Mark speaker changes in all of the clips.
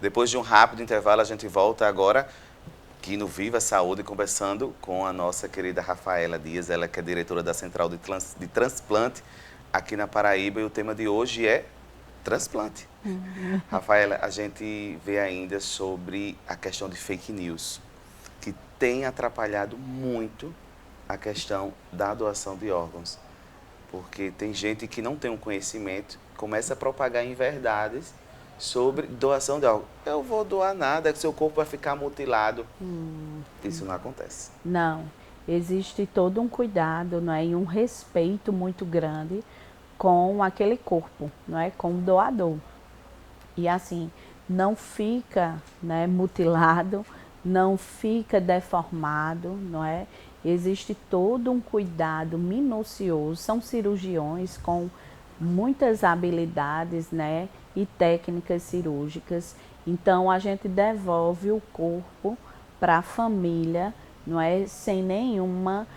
Speaker 1: Depois de um rápido intervalo, a gente volta agora aqui no Viva Saúde, conversando com a nossa querida Rafaela Dias, ela que é diretora da Central de Transplante aqui na Paraíba, e o tema de hoje é transplante. Rafaela, a gente vê ainda sobre a questão de fake news, que tem atrapalhado muito a questão da doação de órgãos, porque tem gente que não tem um conhecimento, começa a propagar inverdades sobre doação de órgãos. Eu vou doar nada, que seu corpo vai ficar mutilado. Isso não acontece.
Speaker 2: Não, existe todo um cuidado, não é, e um respeito muito grande com aquele corpo, não é, com o doador. E assim, não fica, né, mutilado, não fica deformado, não é? Existe todo um cuidado minucioso, são cirurgiões com muitas habilidades, né, e técnicas cirúrgicas. Então a gente devolve o corpo para a família, não é, sem nenhuma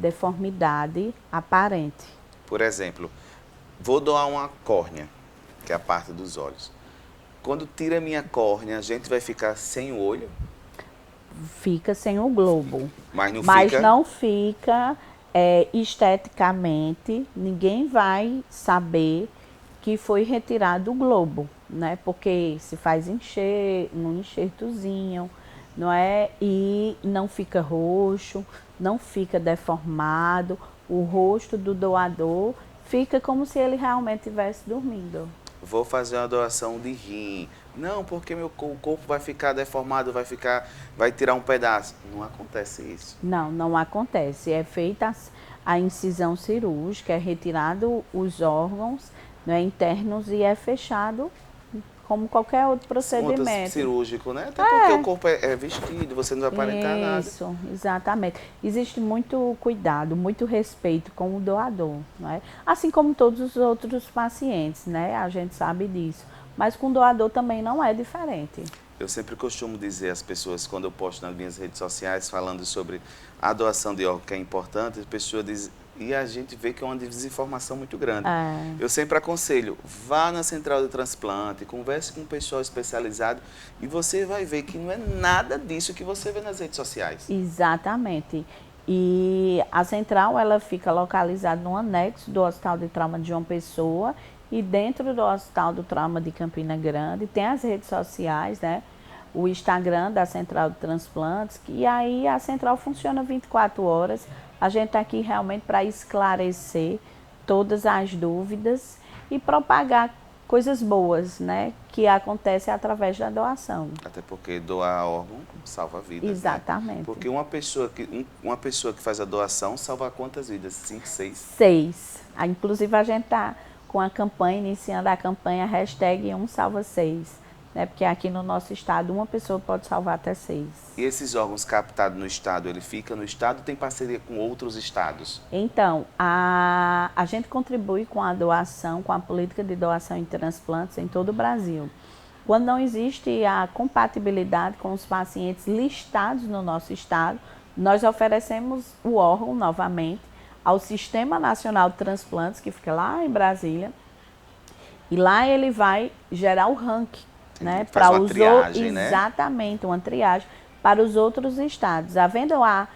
Speaker 2: deformidade aparente.
Speaker 1: Por exemplo, vou doar uma córnea, que é a parte dos olhos. Quando tira a minha córnea, a gente vai ficar sem o olho?
Speaker 2: Fica sem o globo,
Speaker 1: Mas não
Speaker 2: mas
Speaker 1: fica...
Speaker 2: não fica esteticamente, ninguém vai saber que foi retirado o globo, né? Porque se faz um enxertozinho, não é? E não fica roxo, não fica deformado, o rosto do doador fica como se ele realmente estivesse dormindo.
Speaker 1: Vou fazer uma doação de rim. Não, porque o corpo vai ficar deformado, vai tirar um pedaço. Não acontece isso.
Speaker 2: Não, não acontece. É feita a incisão cirúrgica, é retirado os órgãos, né, internos e é fechado como qualquer outro procedimento.
Speaker 1: Cirúrgico, né? Até porque o corpo é vestido, você não vai aparentar nada.
Speaker 2: Isso, exatamente. Existe muito cuidado, muito respeito com o doador, não é? Assim como todos os outros pacientes, né? A gente sabe disso. Mas com o doador também não é diferente.
Speaker 1: Eu sempre costumo dizer às pessoas, quando eu posto nas minhas redes sociais falando sobre a doação de órgão, que é importante, as pessoas dizem, e a gente vê que é uma desinformação muito grande. Eu sempre aconselho, vá na central de transplante, converse com um pessoal especializado e você vai ver que não é nada disso que você vê nas redes sociais.
Speaker 2: Exatamente. E a central, ela fica localizada no anexo do Hospital de Trauma de João Pessoa e dentro do Hospital do Trauma de Campina Grande tem as redes sociais, né? O Instagram da Central de Transplantes, e aí a central funciona 24 horas. A gente está aqui realmente para esclarecer todas as dúvidas e propagar coisas boas, né, que acontecem através da doação.
Speaker 1: Até porque doar órgão salva vidas.
Speaker 2: Exatamente.
Speaker 1: Né? Porque uma pessoa que faz a doação salva quantas vidas? 5, 6?
Speaker 2: 6. Inclusive a gente está com a campanha, iniciando a campanha #1salva6. Né? Porque aqui no nosso estado, uma pessoa pode salvar até 6.
Speaker 1: E esses órgãos captados no estado, ele fica no estado ou tem parceria com outros estados?
Speaker 2: Então, a gente contribui com a doação, com a política de doação em transplantes em todo o Brasil. Quando não existe a compatibilidade com os pacientes listados no nosso estado, nós oferecemos o órgão novamente ao Sistema Nacional de Transplantes, que fica lá em Brasília, e lá ele vai gerar o ranking. Né,
Speaker 1: para uma triagem,
Speaker 2: exatamente, uma triagem para os outros estados. Havendo a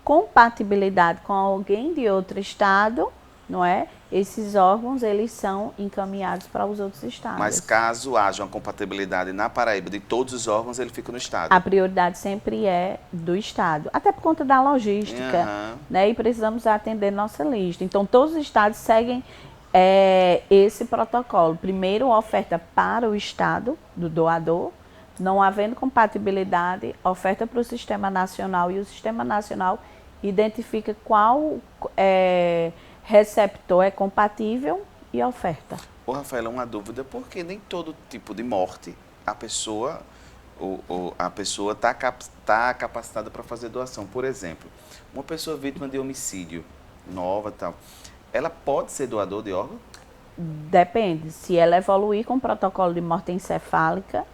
Speaker 2: compatibilidade com alguém de outro estado, não é? Esses órgãos, eles são encaminhados para os outros estados.
Speaker 1: Mas caso haja uma compatibilidade na Paraíba de todos os órgãos, ele fica no estado?
Speaker 2: A prioridade sempre é do estado, até por conta da logística, né? E precisamos atender nossa lista. Então, todos os estados seguem esse protocolo. Primeiro, oferta para o estado do doador, não havendo compatibilidade, oferta para o Sistema Nacional e o Sistema Nacional identifica qual receptor é compatível e oferta.
Speaker 1: Ô, Rafaela, uma dúvida, porque nem todo tipo de morte a pessoa está capacitada para fazer doação. Por exemplo, uma pessoa vítima de homicídio, nova e tal, ela pode ser doador de órgão?
Speaker 2: Depende. Se ela evoluir com o protocolo de morte encefálica,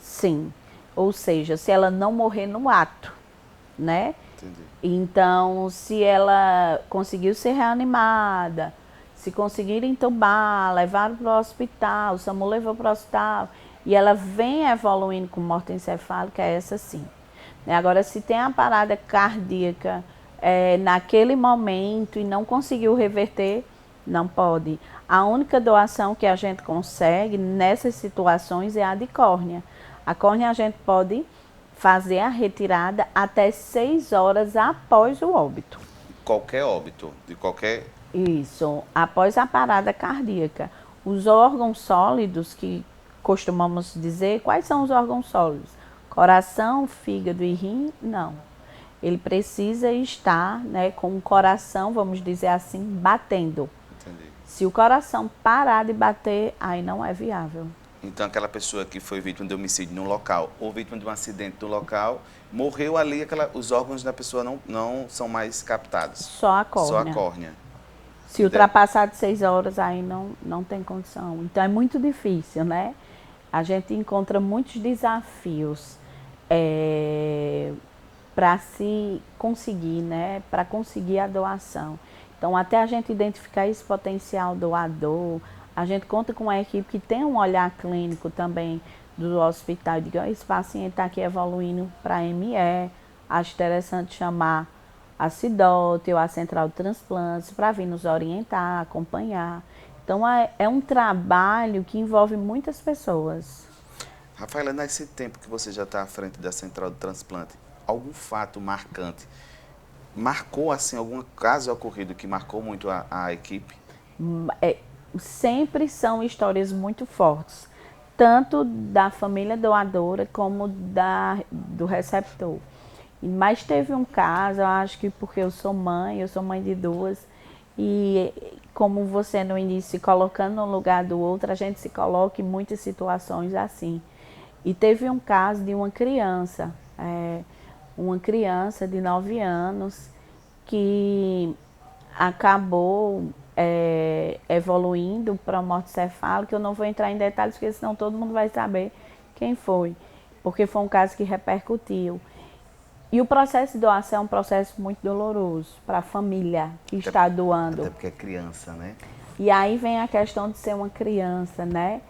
Speaker 2: sim. Ou seja, se ela não morrer no ato, né?
Speaker 1: Entendi.
Speaker 2: Então, se ela conseguiu ser reanimada, se conseguir entubar, levar para o hospital, o SAMU levou para o hospital, e ela vem evoluindo com morte encefálica, é essa sim. Agora, se tem a parada cardíaca naquele momento e não conseguiu reverter, não pode. A única doação que a gente consegue nessas situações é a de córnea. A córnea a gente pode fazer a retirada até 6 horas após o óbito.
Speaker 1: Qualquer óbito, de qualquer...
Speaker 2: Isso, após a parada cardíaca. Os órgãos sólidos, que costumamos dizer, quais são os órgãos sólidos? Coração, fígado e rim? Não. Ele precisa estar, né, com o coração, vamos dizer assim, batendo.
Speaker 1: Entendi.
Speaker 2: Se o coração parar de bater, aí não é viável.
Speaker 1: Então, aquela pessoa que foi vítima de homicídio no local ou vítima de um acidente no local, morreu ali, os órgãos da pessoa não são mais captados.
Speaker 2: Só a córnea.
Speaker 1: Só a córnea.
Speaker 2: Se ultrapassar de 6 horas, aí não tem condição. Então, é muito difícil, né? A gente encontra muitos desafios para se conseguir, né? Para conseguir a doação. Então, até a gente identificar esse potencial doador, a gente conta com uma equipe que tem um olhar clínico também do hospital. E diga, esse paciente está aqui evoluindo para ME, acho interessante chamar a CIDOT ou a Central de Transplantes para vir nos orientar, acompanhar. Então, é um trabalho que envolve muitas pessoas.
Speaker 1: Rafaela, nesse tempo que você já está à frente da Central de Transplante, algum fato marcante marcou, assim, algum caso ocorrido que marcou muito a equipe?
Speaker 2: Sempre são histórias muito fortes, tanto da família doadora como do receptor. Mas teve um caso, eu acho que porque eu sou mãe de duas, e como você no início se colocando no lugar do outro, a gente se coloca em muitas situações assim. E teve um caso de uma criança de 9 anos que acabou evoluindo para morte cefálica. Eu não vou entrar em detalhes, porque senão todo mundo vai saber quem foi, porque foi um caso que repercutiu. E o processo de doação é um processo muito doloroso para a família que está doando.
Speaker 1: Até porque é criança, né?
Speaker 2: E aí vem a questão de ser uma criança, né?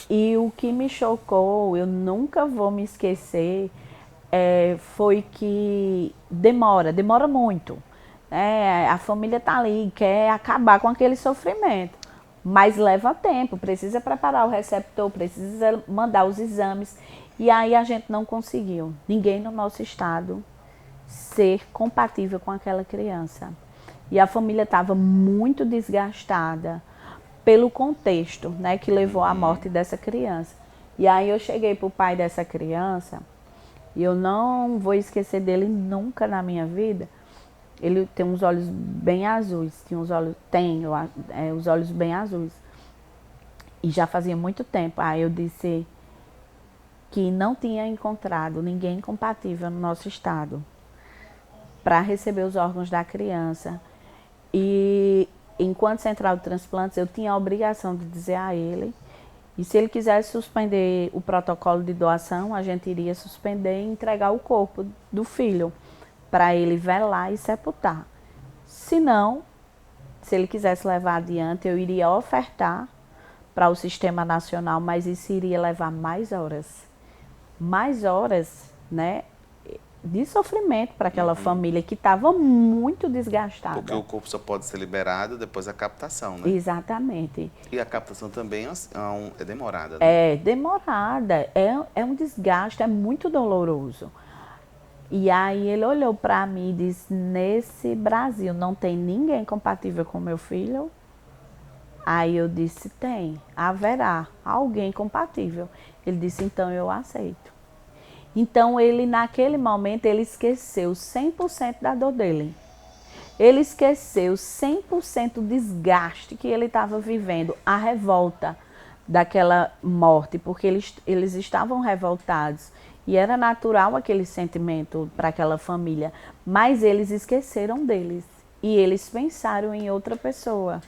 Speaker 2: E o que me chocou, eu nunca vou me esquecer, foi que demora muito. A família está ali, quer acabar com aquele sofrimento, mas leva tempo, precisa preparar o receptor, precisa mandar os exames. E aí a gente não conseguiu, ninguém no nosso estado, ser compatível com aquela criança. E a família estava muito desgastada pelo contexto, né, que levou à morte dessa criança. E aí eu cheguei para o pai dessa criança, e eu não vou esquecer dele nunca na minha vida. Ele tem uns olhos bem azuis, os olhos bem azuis. E já fazia muito tempo. Aí eu disse que não tinha encontrado ninguém compatível no nosso estado para receber os órgãos da criança. E enquanto Central de Transplantes, eu tinha a obrigação de dizer a ele, e se ele quisesse suspender o protocolo de doação, a gente iria suspender e entregar o corpo do filho para ele velar e sepultar. Se não, se ele quisesse levar adiante, eu iria ofertar para o Sistema Nacional, mas isso iria levar mais horas, né, de sofrimento para aquela família que estava muito desgastada.
Speaker 1: Porque o corpo só pode ser liberado depois da captação, né?
Speaker 2: Exatamente.
Speaker 1: E a captação também é demorada, né?
Speaker 2: É demorada, é um desgaste, é muito doloroso. E aí ele olhou para mim e disse, nesse Brasil não tem ninguém compatível com meu filho? Aí eu disse, haverá alguém compatível. Ele disse, então eu aceito. Então ele, naquele momento, ele esqueceu 100% da dor dele. Ele esqueceu 100% o desgaste que ele estava vivendo, a revolta daquela morte, porque eles estavam revoltados. E era natural aquele sentimento para aquela família, mas eles esqueceram deles e eles pensaram em outra pessoa.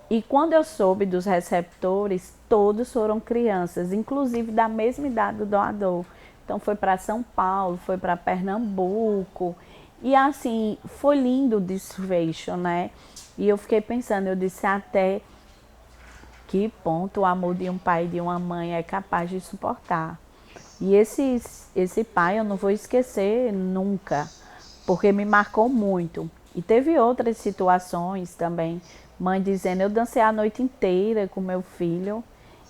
Speaker 2: E quando eu soube dos receptores, todos foram crianças, inclusive da mesma idade do doador. Então foi para São Paulo, foi para Pernambuco. E assim, foi lindo o desfecho, né? E eu fiquei pensando, eu disse até que ponto o amor de um pai e de uma mãe é capaz de suportar. E esse pai eu não vou esquecer nunca, porque me marcou muito. E teve outras situações também, mãe dizendo, eu dancei a noite inteira com meu filho,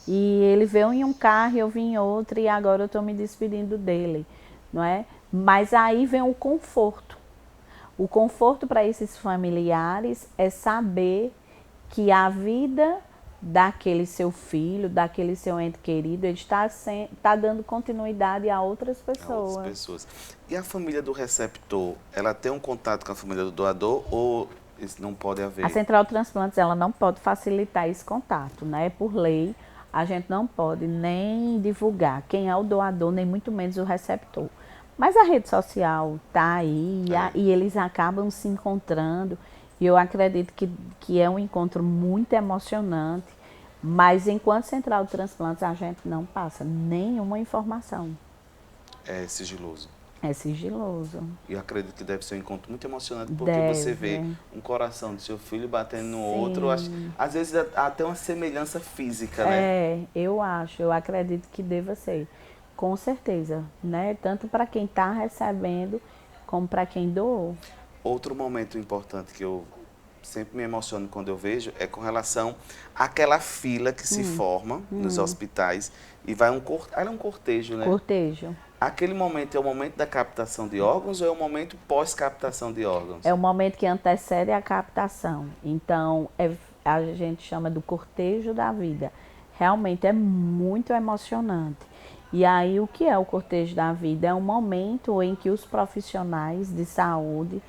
Speaker 2: e ele veio em um carro e eu vim em outro, e agora eu estou me despedindo dele, não é? Mas aí vem o conforto. O conforto para esses familiares é saber que a vida daquele seu filho, daquele seu ente querido, ele está dando continuidade a outras
Speaker 1: A outras
Speaker 2: pessoas.
Speaker 1: pessoas. E a família do receptor, ela tem um contato com a família do doador ou isso não pode
Speaker 2: A
Speaker 1: haver?
Speaker 2: Central de Transplantes, ela não pode facilitar esse contato, né? Por lei, a gente não pode nem divulgar quem é o doador, nem muito menos o receptor. Mas a rede social tá aí e eles acabam se encontrando. E eu acredito que é um encontro muito emocionante. Mas enquanto Central de Transplantes, a gente não passa nenhuma informação.
Speaker 1: É sigiloso.
Speaker 2: É sigiloso.
Speaker 1: E eu acredito que deve ser um encontro muito emocionante, porque você vê
Speaker 2: Deve.
Speaker 1: um coração do seu filho batendo no outro,
Speaker 2: Sim.
Speaker 1: às vezes até uma semelhança física, né?
Speaker 2: Eu acredito que deva ser, com certeza, né? Tanto para quem está recebendo, como para quem doou.
Speaker 1: Outro momento importante que eu sempre me emociono quando eu vejo é com relação àquela fila que se forma nos hospitais e vai ela é um cortejo, né?
Speaker 2: Cortejo.
Speaker 1: Aquele momento é o momento da captação de órgãos ou é o momento pós-captação de órgãos?
Speaker 2: É o momento que antecede a captação. Então, a gente chama do cortejo da vida. Realmente é muito emocionante. E aí, o que é o cortejo da vida? É um momento em que os profissionais de saúde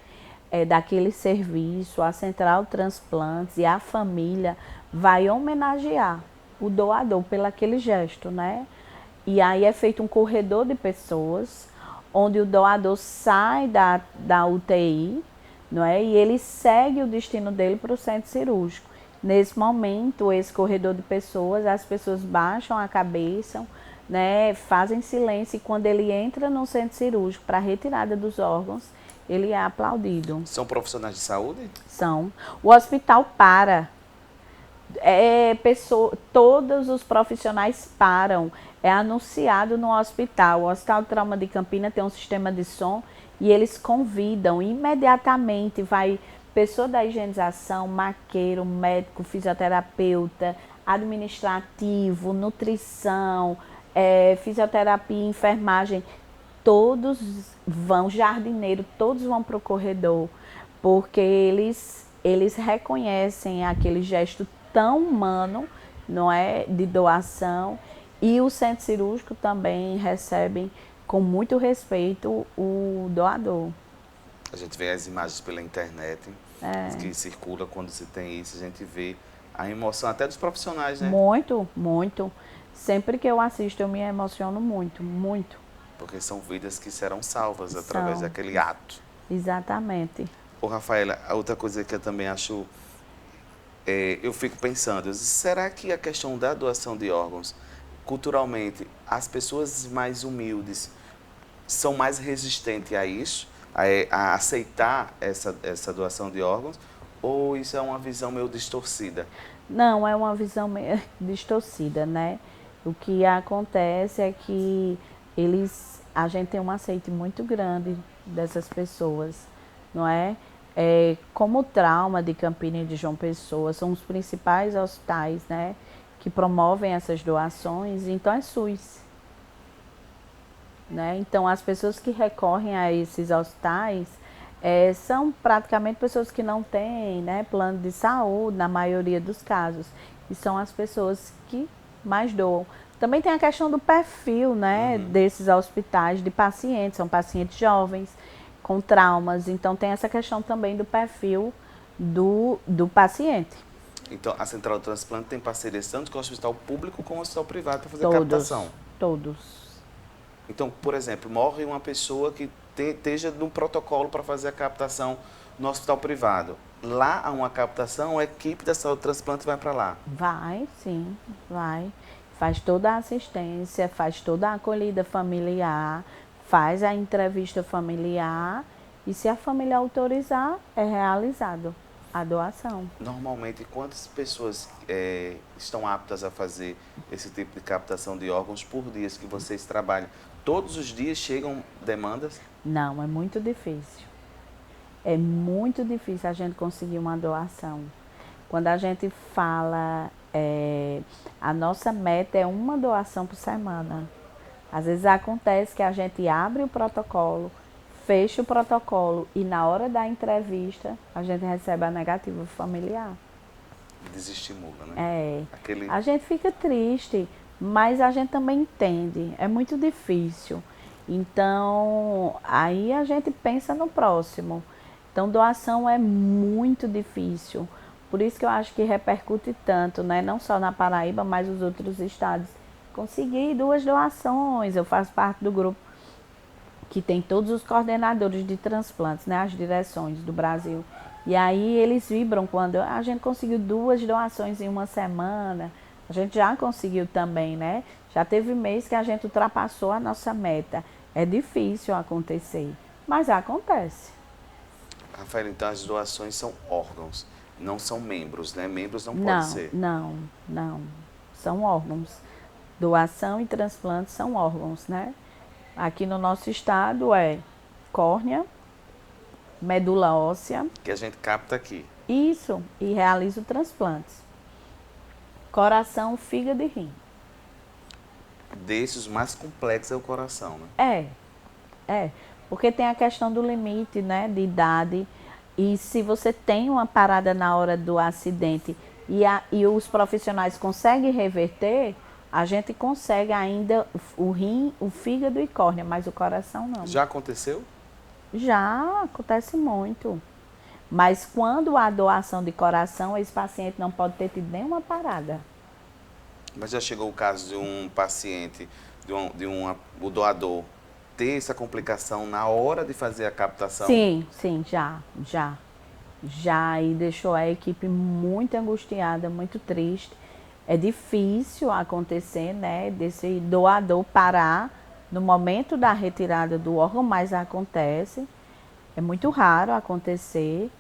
Speaker 2: daquele serviço, a Central de Transplantes e a família vai homenagear o doador pelo aquele gesto, né? E aí é feito um corredor de pessoas, onde o doador sai da UTI, não é? E ele segue o destino dele para o centro cirúrgico. Nesse momento, esse corredor de pessoas, as pessoas baixam a cabeça, né? Fazem silêncio e quando ele entra no centro cirúrgico para a retirada dos órgãos, ele é aplaudido.
Speaker 1: São profissionais de saúde?
Speaker 2: São. O hospital para. Todos os profissionais param. É anunciado no hospital. O Hospital de Trauma de Campina tem um sistema de som e eles convidam imediatamente. Vai pessoa da higienização, maqueiro, médico, fisioterapeuta, administrativo, nutrição, fisioterapia, enfermagem. Todos vão, jardineiro, todos vão para o corredor, porque eles reconhecem aquele gesto tão humano, não é, de doação, e o centro cirúrgico também recebem com muito respeito o doador.
Speaker 1: A gente vê as imagens pela internet que circula quando se tem isso, a gente vê a emoção até dos profissionais, né?
Speaker 2: Muito, muito. Sempre que eu assisto eu me emociono muito, muito.
Speaker 1: Porque são vidas que serão salvas através daquele ato.
Speaker 2: Exatamente.
Speaker 1: Ô, Rafaela, a outra coisa que eu também acho, eu fico pensando, será que a questão da doação de órgãos, culturalmente, as pessoas mais humildes são mais resistentes a isso, a aceitar essa doação de órgãos, ou isso é uma visão meio distorcida?
Speaker 2: Não, é uma visão meio distorcida, né? O que acontece é que a gente tem um aceite muito grande dessas pessoas, não é? Como o Trauma de Campina e de João Pessoa são os principais hospitais, né, que promovem essas doações, então é SUS, né? Então as pessoas que recorrem a esses hospitais são praticamente pessoas que não têm, né, plano de saúde, na maioria dos casos, e são as pessoas que mais doam. Também tem a questão do perfil, né, desses hospitais de pacientes, são pacientes jovens, com traumas, então tem essa questão também do perfil do paciente.
Speaker 1: Então, a Central de Transplante tem parceria tanto com o hospital público como com o hospital privado para fazer
Speaker 2: Todos,
Speaker 1: captação?
Speaker 2: Todos.
Speaker 1: Então, por exemplo, morre uma pessoa que esteja no protocolo para fazer a captação no hospital privado. Lá há uma captação, a equipe da Saúde de Transplante vai para lá?
Speaker 2: Vai, sim, vai. Faz toda a assistência, faz toda a acolhida familiar, faz a entrevista familiar e se a família autorizar, é realizado. a doação.
Speaker 1: Normalmente, quantas pessoas estão aptas a fazer esse tipo de captação de órgãos por dias que vocês trabalham? Todos os dias chegam demandas?
Speaker 2: Não, é muito difícil. É muito difícil a gente conseguir uma doação. Quando a gente fala, a nossa meta é uma doação por semana. Às vezes acontece que a gente abre o protocolo, fecha o protocolo e na hora da entrevista a gente recebe a negativa familiar.
Speaker 1: Desestimula, né?
Speaker 2: A gente fica triste, mas a gente também entende. É muito difícil. Então, aí a gente pensa no próximo. Então, doação é muito difícil. Por isso que eu acho que repercute tanto, né? Não só na Paraíba, mas os outros estados. Consegui 2 doações. Eu faço parte do grupo que tem todos os coordenadores de transplantes, né? As direções do Brasil. E aí eles vibram quando a gente conseguiu 2 doações em uma semana. A gente já conseguiu também, né? Já teve mês que a gente ultrapassou a nossa meta. É difícil acontecer, mas acontece.
Speaker 1: Rafael, então as doações são órgãos, não são membros, né? Membros não pode
Speaker 2: Não,
Speaker 1: ser.
Speaker 2: não. São órgãos. Doação e transplante são órgãos, né? Aqui no nosso estado é córnea, medula óssea.
Speaker 1: Que a gente capta aqui.
Speaker 2: Isso, e realiza o transplante. Coração, fígado e rim.
Speaker 1: Desses, o mais complexo é o coração, né?
Speaker 2: Porque tem a questão do limite, né, de idade. E se você tem uma parada na hora do acidente e os profissionais conseguem reverter, a gente consegue ainda o rim, o fígado e córnea, mas o coração não.
Speaker 1: Já aconteceu?
Speaker 2: Já acontece muito. Mas quando há doação de coração, esse paciente não pode ter tido nenhuma parada.
Speaker 1: Mas já chegou o caso de um paciente, o doador, ter essa complicação na hora de fazer a captação?
Speaker 2: Sim, já, e deixou a equipe muito angustiada, muito triste. É difícil acontecer, né, desse doador parar no momento da retirada do órgão, mas acontece. É muito raro acontecer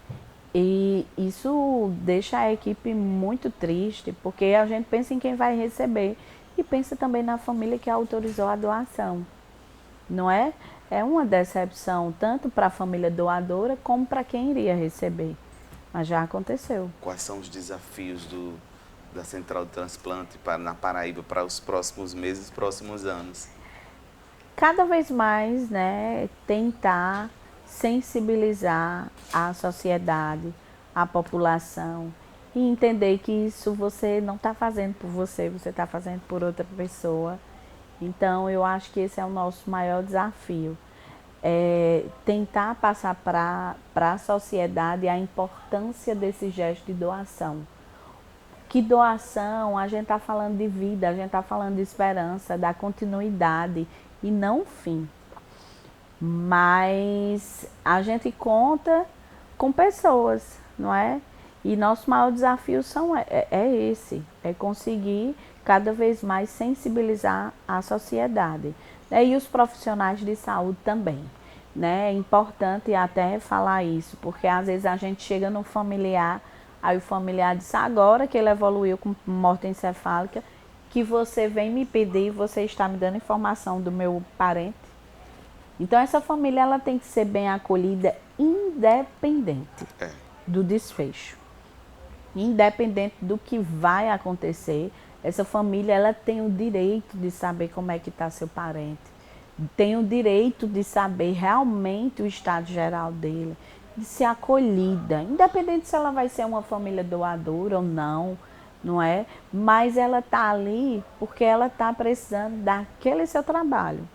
Speaker 2: e isso deixa a equipe muito triste, porque a gente pensa em quem vai receber e pensa também na família que autorizou a doação, não é? É uma decepção tanto para a família doadora como para quem iria receber, mas já aconteceu.
Speaker 1: Quais são os desafios da Central de Transplante na Paraíba para os próximos meses, próximos anos?
Speaker 2: Cada vez mais, né, tentar sensibilizar a sociedade, a população e entender que isso você não está fazendo por você, você está fazendo por outra pessoa. Então, eu acho que esse é o nosso maior desafio. Tentar passar para a sociedade a importância desse gesto de doação. Que doação, a gente está falando de vida, a gente está falando de esperança, da continuidade e não fim. Mas a gente conta com pessoas, não é? E nosso maior desafio esse, é conseguir cada vez mais sensibilizar a sociedade, né? E os profissionais de saúde também, né? É importante até falar isso, porque às vezes a gente chega no familiar, aí o familiar diz, agora que ele evoluiu com morte encefálica, que você vem me pedir, você está me dando informação do meu parente. Então, essa família ela tem que ser bem acolhida, independente do desfecho. Independente do que vai acontecer, essa família ela tem o direito de saber como é que está seu parente. Tem o direito de saber realmente o estado geral dele, de ser acolhida. Independente se ela vai ser uma família doadora ou não, não é? Mas ela está ali porque ela está precisando daquele seu trabalho.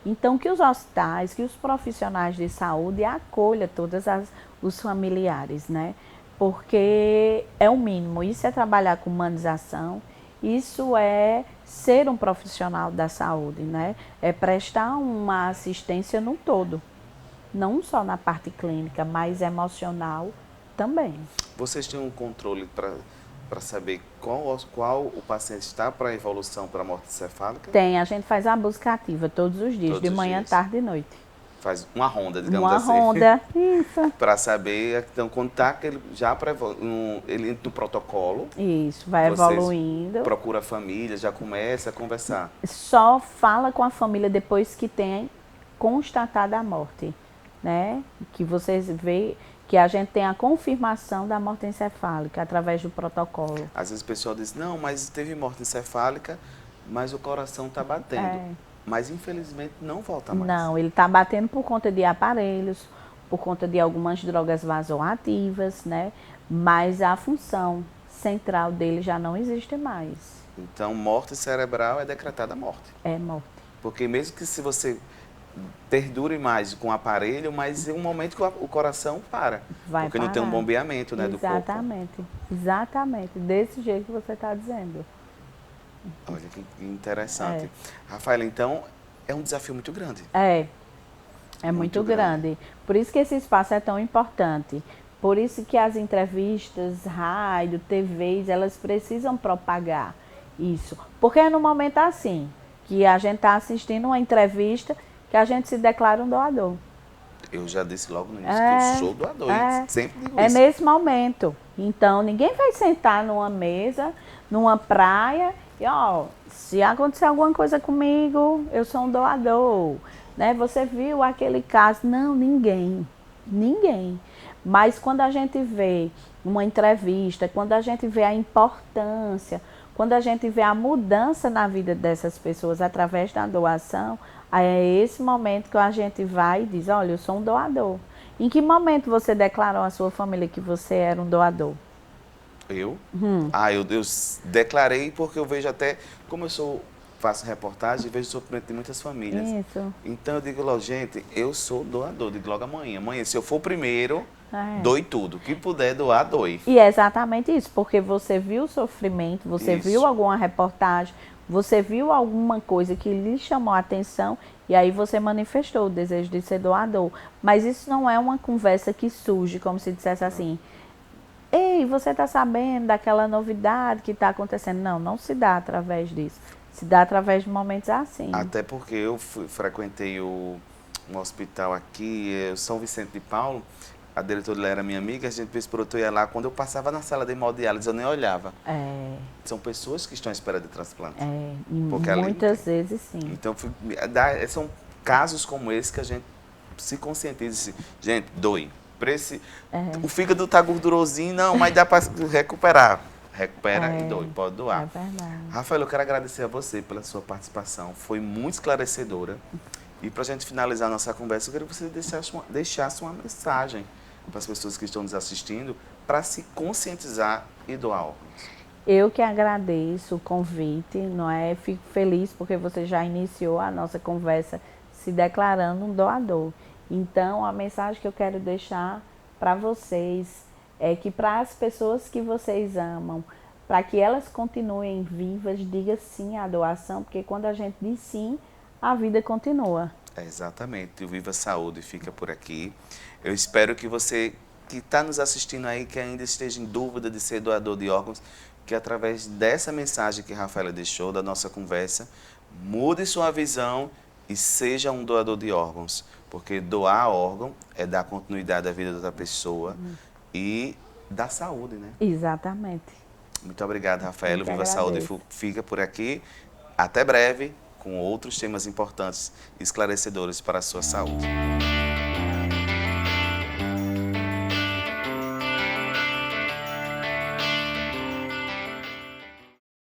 Speaker 2: Então, que os hospitais, que os profissionais de saúde acolham todos os familiares, né? Porque é o mínimo. Isso é trabalhar com humanização, isso é ser um profissional da saúde, né? É prestar uma assistência no todo, não só na parte clínica, mas emocional também.
Speaker 1: Vocês têm um controle para saber qual o paciente está para a evolução para a morte encefálica?
Speaker 2: Tem, a gente faz a busca ativa todos os dias, de manhã, tarde e noite.
Speaker 1: faz uma ronda, digamos
Speaker 2: Uma
Speaker 1: assim.
Speaker 2: ronda, isso.
Speaker 1: Para saber, então, quando tá aquele, já ele entra no protocolo,
Speaker 2: Isso, vai
Speaker 1: vocês
Speaker 2: evoluindo.
Speaker 1: procura a família, já começa a conversar.
Speaker 2: Só fala com a família depois que tem constatada a morte, né? Que vocês veem que a gente tem a confirmação da morte encefálica através do protocolo.
Speaker 1: Às vezes o pessoal diz, não, mas teve morte encefálica, mas o coração está batendo.
Speaker 2: É.
Speaker 1: Mas infelizmente não volta mais.
Speaker 2: Não, ele está batendo por conta de aparelhos, por conta de algumas drogas vasoativas, né? Mas a função central dele já não existe mais.
Speaker 1: Então, morte cerebral é decretada morte.
Speaker 2: É morte.
Speaker 1: Porque mesmo que se você perdure mais com o aparelho, mas em um momento que o coração para.
Speaker 2: Vai
Speaker 1: porque não tem um
Speaker 2: parar.
Speaker 1: bombeamento, né, do corpo.
Speaker 2: Exatamente. Exatamente. Desse jeito que você está dizendo.
Speaker 1: Olha que interessante.
Speaker 2: É.
Speaker 1: Rafaela, então, é um desafio muito grande.
Speaker 2: É muito grande. Por isso que esse espaço é tão importante. Por isso que as entrevistas, rádio, TVs, elas precisam propagar isso. Porque é no momento assim, que a gente está assistindo uma entrevista, que a gente se declara um doador.
Speaker 1: Eu já disse logo no início que eu sou doador, e sempre digo
Speaker 2: É
Speaker 1: isso.
Speaker 2: nesse momento. Então, ninguém vai sentar numa mesa, numa praia, e ó, se acontecer alguma coisa comigo, eu sou um doador. Né? Você viu aquele caso? Não, ninguém. Ninguém. Mas quando a gente vê uma entrevista, quando a gente vê a importância, quando a gente vê a mudança na vida dessas pessoas através da doação, aí é esse momento que a gente vai e diz, olha, eu sou um doador. Em que momento você declarou à sua família que você era um doador?
Speaker 1: Eu? Eu declarei porque eu vejo até, como faço reportagem, vejo o sofrimento de muitas famílias.
Speaker 2: Isso.
Speaker 1: Então eu digo logo, gente, eu sou doador, digo logo amanhã. Amanhã, se eu for o primeiro, doe tudo. O que puder doar, doe.
Speaker 2: E é exatamente isso, porque você viu o sofrimento, você viu alguma reportagem, você viu alguma coisa que lhe chamou a atenção e aí você manifestou o desejo de ser doador. Mas isso não é uma conversa que surge como se dissesse assim, ei, você está sabendo daquela novidade que está acontecendo? Não, não se dá através disso. Se dá através de momentos assim.
Speaker 1: Até porque eu frequentei um hospital aqui, São Vicente de Paulo, a diretora era minha amiga, a gente vez por outro ia lá, quando eu passava na sala de hemodiálise eu nem olhava. São pessoas que estão à espera de transplante.
Speaker 2: Muitas vezes sim.
Speaker 1: Então, são casos como esse que a gente se conscientiza. Gente, doe. O fígado está gordurosinho, não, mas dá para recuperar. Recupera e doe, pode doar.
Speaker 2: É verdade.
Speaker 1: Rafael, eu quero agradecer a você pela sua participação. Foi muito esclarecedora. E para a gente finalizar a nossa conversa, eu queria que você deixasse uma mensagem para as pessoas que estão nos assistindo para se conscientizar e doar órgãos.
Speaker 2: Eu que agradeço o convite, não é? Fico feliz porque você já iniciou a nossa conversa se declarando um doador. Então, a mensagem que eu quero deixar para vocês é que para as pessoas que vocês amam, para que elas continuem vivas, diga sim à doação, porque quando a gente diz sim, a vida continua.
Speaker 1: Exatamente. O Viva Saúde fica por aqui. Eu espero que você que está nos assistindo aí, que ainda esteja em dúvida de ser doador de órgãos, que através dessa mensagem que a Rafaela deixou, da nossa conversa, mude sua visão e seja um doador de órgãos. Porque doar órgão é dar continuidade à vida da outra pessoa e dar saúde, né?
Speaker 2: Exatamente.
Speaker 1: Muito obrigado, Rafaela. O Viva Saúde fica por aqui. Até breve, com outros temas importantes e esclarecedores para a sua saúde.